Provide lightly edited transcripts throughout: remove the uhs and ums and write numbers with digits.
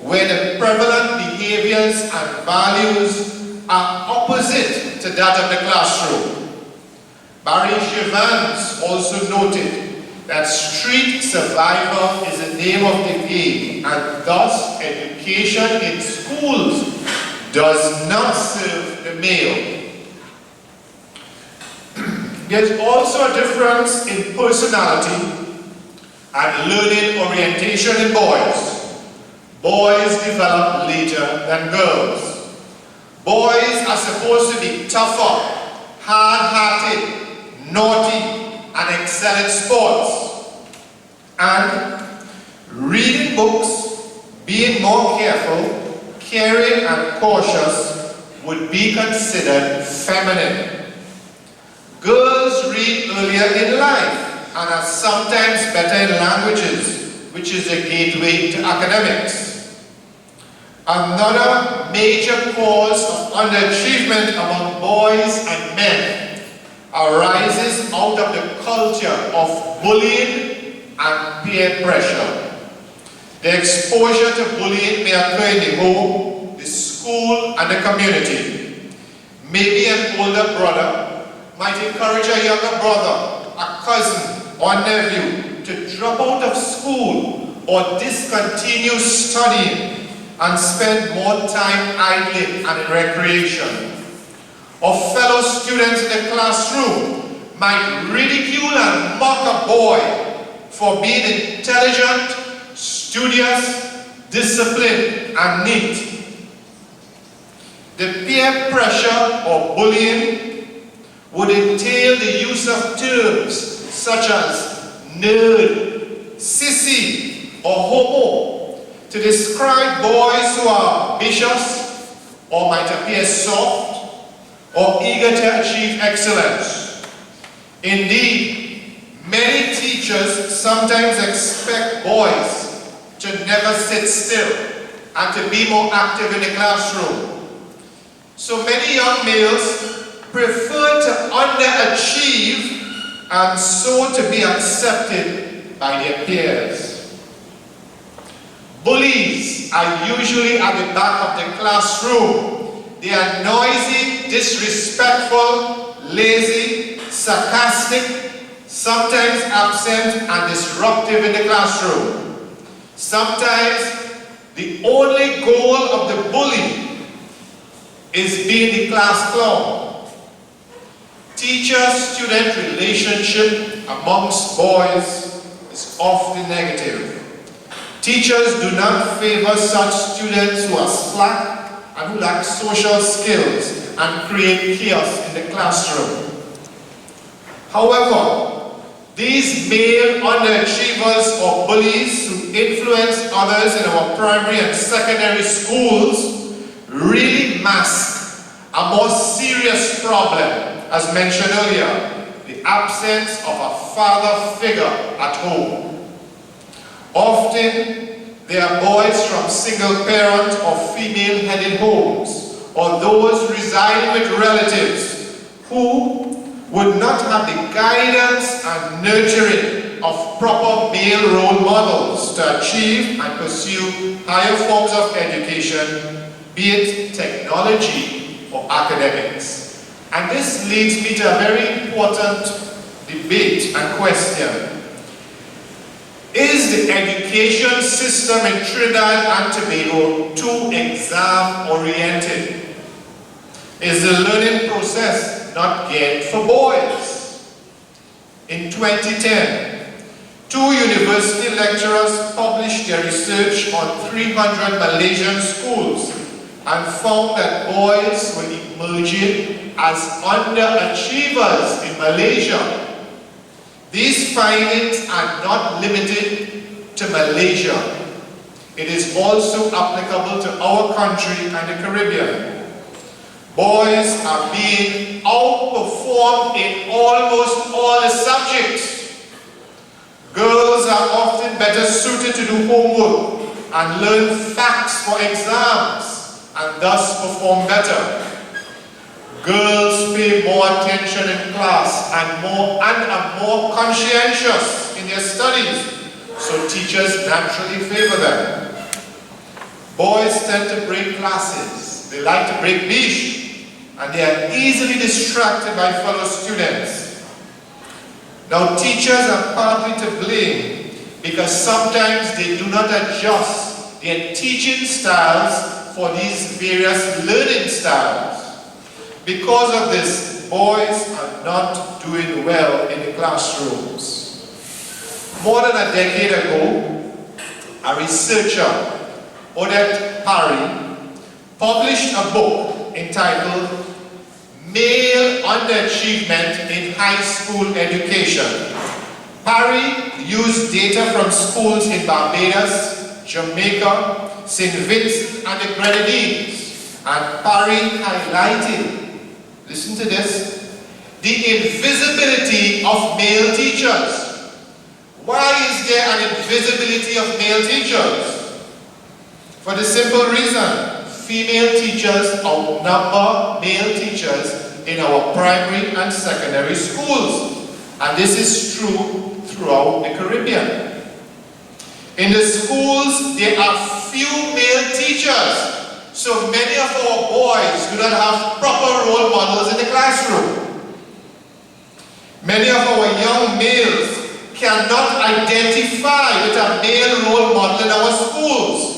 where the prevalent behaviors and values are opposite to that of the classroom. Barry Chevans also noted that street survival is the name of the game, and thus education in schools does not serve the male. There's also a difference in personality and learning orientation in boys. Boys develop later than girls. Boys are supposed to be tougher, hard-hearted, naughty, and excel in sports. And reading books, being more careful, caring, and cautious would be considered feminine. Girls read earlier in life and are sometimes better in languages, which is a gateway to academics. Another major cause of underachievement among boys and men arises out of the culture of bullying and peer pressure. The exposure to bullying may occur in the home, the school, and the community. Maybe an older brother might encourage a younger brother, a cousin, or nephew to drop out of school or discontinue studying and spend more time idling and in recreation. Or fellow students in the classroom might ridicule and mock a boy for being intelligent, studious, disciplined, and neat. The peer pressure or bullying would entail the use of terms such as nerd, sissy, or homo to describe boys who are ambitious or might appear soft or eager to achieve excellence. Indeed, many teachers sometimes expect boys to never sit still and to be more active in the classroom. So many young males prefer to underachieve and so to be accepted by their peers. Bullies are usually at the back of the classroom. They are noisy, disrespectful, lazy, sarcastic, sometimes absent and disruptive in the classroom. Sometimes the only goal of the bully is being the class clown. Teacher-student relationship amongst boys is often negative. Teachers do not favor such students who are slack and who lack social skills and create chaos in the classroom. However, these male underachievers or bullies who influence others in our primary and secondary schools really mask a more serious problem. As mentioned earlier, the absence of a father figure at home. Often, they are boys from single-parent or female-headed homes, or those residing with relatives who would not have the guidance and nurturing of proper male role models to achieve and pursue higher forms of education, be it technology or academics. And this leads me to a very important debate and question. Is the education system in Trinidad and Tobago too exam-oriented? Is the learning process not geared for boys? In 2010, 2 university lecturers published their research on 300 Malaysian schools and found that boys were emerging as underachievers in Malaysia. These findings are not limited to Malaysia. It is also applicable to our country and the Caribbean. Boys are being outperformed in almost all the subjects. Girls are often better suited to do homework and learn facts for exams and thus perform better. Girls pay more attention in class and are more conscientious in their studies, so teachers naturally favor them. Boys tend to break classes. They like to break leash, and they are easily distracted by fellow students. Now, teachers are partly to blame because sometimes they do not adjust their teaching styles for these various learning styles. Because of this, boys are not doing well in the classrooms. More than a decade ago, a researcher, Odette Parry, published a book entitled Male Underachievement in High School Education. Parry used data from schools in Barbados, Jamaica, St. Vincent and the Grenadines, and Parry highlighted, listen to this, the invisibility of male teachers. Why is there an invisibility of male teachers? For the simple reason, female teachers outnumber male teachers in our primary and secondary schools. And this is true throughout the Caribbean. In the schools, there are few male teachers, so many of our boys do not have proper role models in the classroom. Many of our young males cannot identify with a male role model in our schools.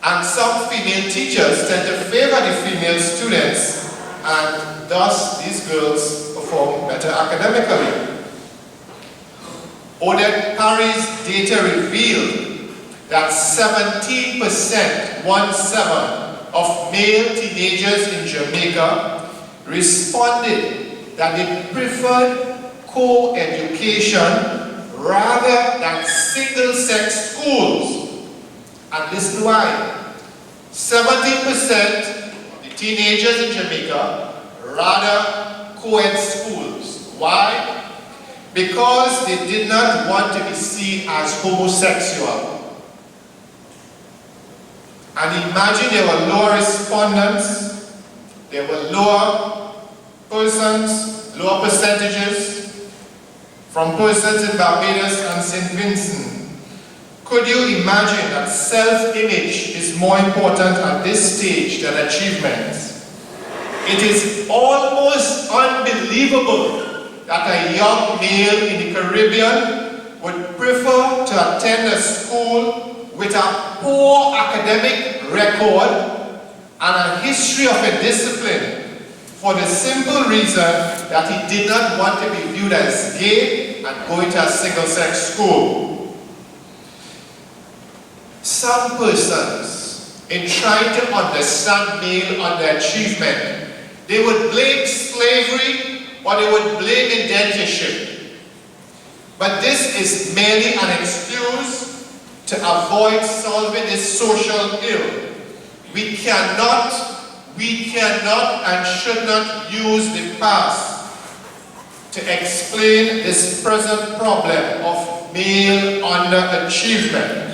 And some female teachers tend to favor the female students, and thus these girls perform better academically. Odette Parry's data revealed that 17%, 17%, of male teenagers in Jamaica responded that they preferred co-education rather than single-sex schools. And listen why. 70% of the teenagers in Jamaica rather co-ed schools. Why? Because they did not want to be seen as homosexual. And imagine there were lower respondents, there were lower persons, lower percentages from persons in Barbados and St. Vincent. Could you imagine that self-image is more important at this stage than achievement? It is almost unbelievable that a young male in the Caribbean would prefer to attend a school with a poor academic record and a history of indiscipline for the simple reason that he did not want to be viewed as gay and going to a single-sex school. Some persons, in trying to understand male underachievement, they would blame slavery or they would blame indentureship. But this is merely an excuse to avoid solving this social ill. We cannot and should not use the past to explain this present problem of male underachievement.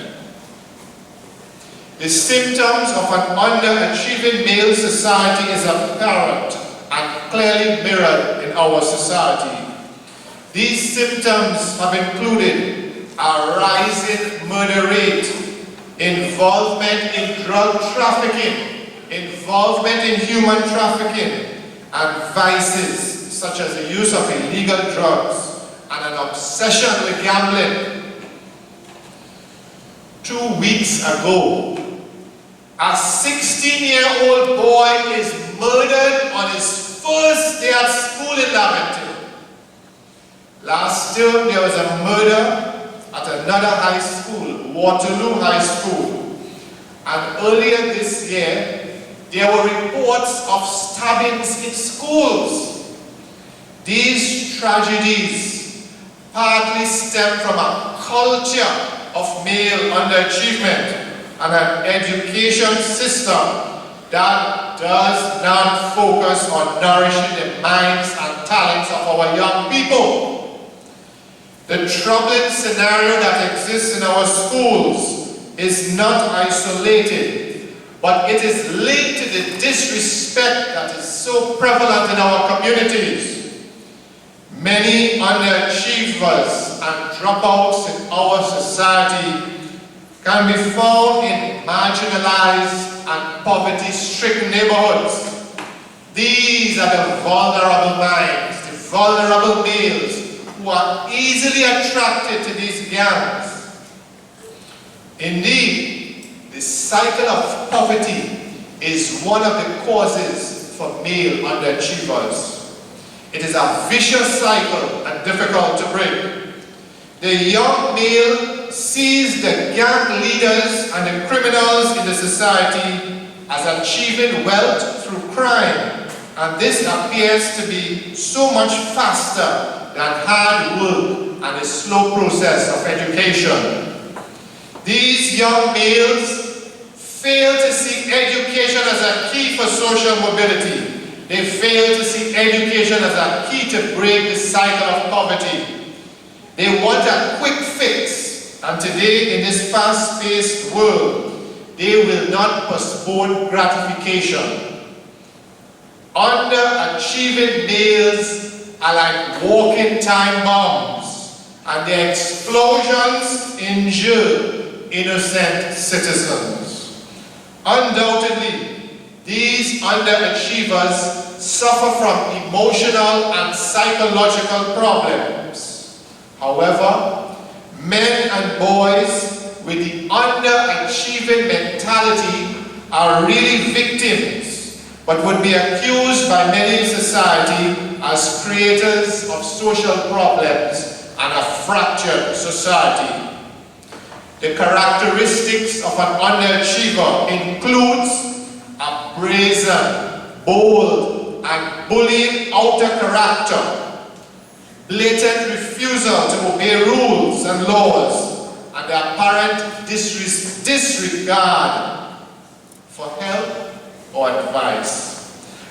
The symptoms of an underachieving male society is apparent and clearly mirrored in our society. These symptoms have included a rising murder rate, involvement in drug trafficking, involvement in human trafficking, and vices such as the use of illegal drugs and an obsession with gambling. 2 weeks ago, a 16-year-old boy is murdered on his first day at school in Laventille. Last term, there was a murder at another high school, Waterloo High School. And earlier this year, there were reports of stabbings in schools. These tragedies partly stem from a culture of male underachievement and an education system that does not focus on nourishing the minds and talents of our young people. The troubling scenario that exists in our schools is not isolated, but it is linked to the disrespect that is so prevalent in our communities. Many underachievers and dropouts in our society can be found in marginalized and poverty-stricken neighborhoods. These are the vulnerable minds, the vulnerable males who are easily attracted to these gangs. Indeed, the cycle of poverty is one of the causes for male underachievers. It is a vicious cycle and difficult to break. The young male sees the gang leaders and the criminals in the society as achieving wealth through crime, and this appears to be so much faster than hard work and a slow process of education. These young males fail to see education as a key for social mobility. They fail to see education as a key to break the cycle of poverty. They want a quick fix, and today in this fast-paced world, they will not postpone gratification. Underachieving males are like walking time bombs, and their explosions injure innocent citizens. Undoubtedly, these underachievers suffer from emotional and psychological problems. However, men and boys with the underachieving mentality are really victims, but would be accused by many in society as creators of social problems and a fractured society. The characteristics of an underachiever includes a brazen, bold, and bullying outer character, blatant refusal to obey rules and laws, and the apparent disregard for help or advice.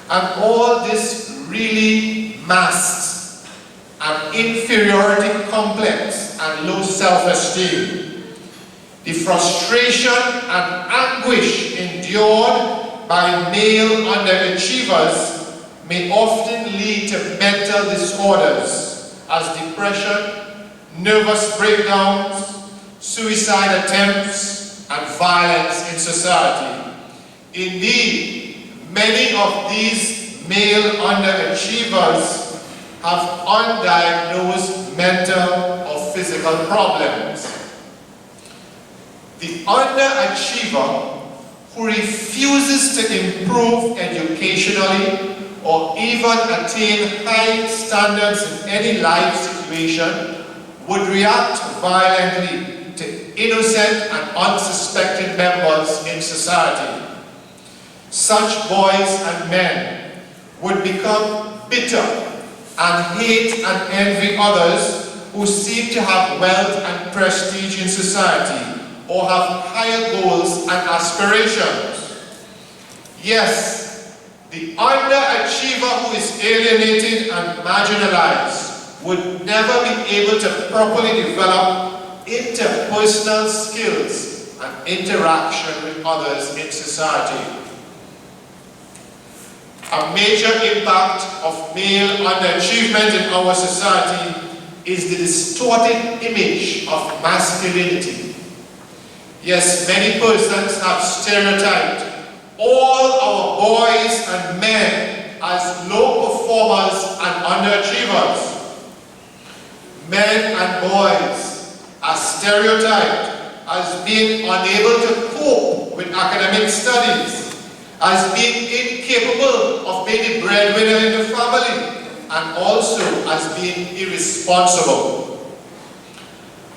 And all this really masks an inferiority complex and low self-esteem. The frustration and anguish endured by male underachievers may often lead to mental disorders as depression, nervous breakdowns, suicide attempts, and violence in society. Indeed, many of these male underachievers have undiagnosed mental or physical problems. The underachiever who refuses to improve educationally or even attain high standards in any life situation would react violently to innocent and unsuspecting members in society. Such boys and men would become bitter and hate and envy others who seem to have wealth and prestige in society, or have higher goals and aspirations. Yes, the underachiever who is alienated and marginalized would never be able to properly develop interpersonal skills and interaction with others in society. A major impact of male underachievement in our society is the distorted image of masculinity. Yes, many persons have stereotyped all our boys and men as low performers and underachievers. Men and boys are stereotyped as being unable to cope with academic studies, as being incapable of being the breadwinner in the family, and also as being irresponsible.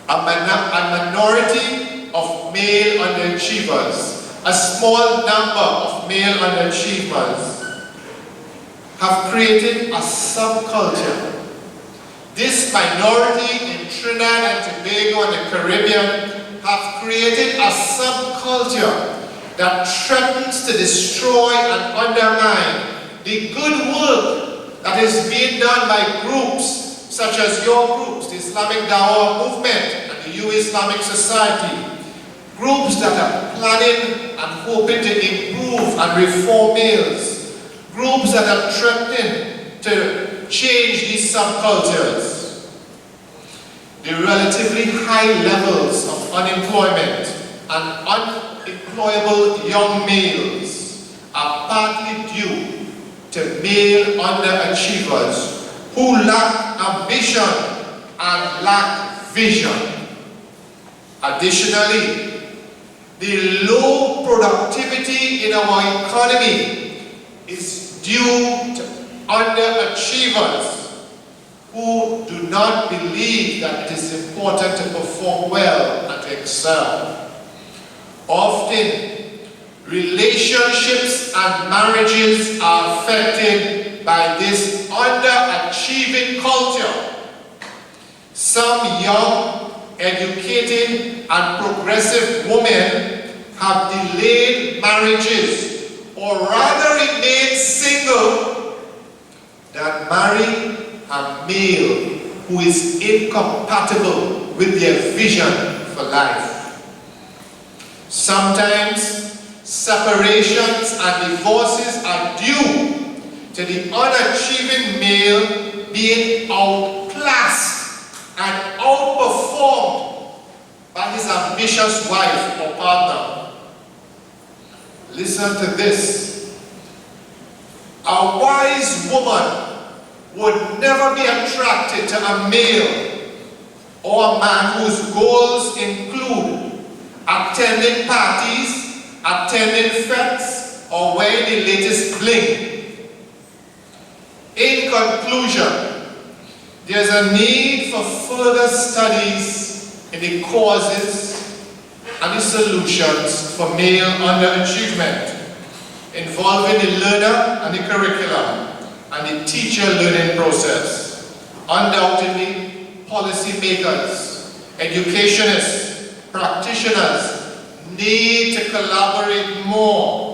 A minority of male underachievers, a small number of male underachievers, have created a subculture. This minority in Trinidad and Tobago and the Caribbean have created a subculture that threatens to destroy and undermine the good work that is being done by groups such as your groups, the Islamic Dawah Movement and the New Islamic Society. Groups that are planning and hoping to improve and reform males. Groups that are threatening to change these subcultures. The relatively high levels of unemployment and unemployable young males are partly due to male underachievers who lack ambition and lack vision. Additionally, the low productivity in our economy is due to underachievers who do not believe that it is important to perform well and to excel. Often, relationships and marriages are affected by this underachieving culture. Some young, educated, and progressive women have delayed marriages, or rather remain single, than marry a male who is incompatible with their vision for life. Sometimes separations and divorces are due to the unachieving male being outclassed and outperformed by his ambitious wife or partner. Listen to this. A wise woman would never be attracted to a male or a man whose goals include attending parties, attending fetes, or wearing the latest bling. In conclusion, there's a need for further studies in the causes and the solutions for male underachievement, involving the learner and the curriculum and the teacher-learning process. Undoubtedly, policymakers, educationists, practitioners need to collaborate more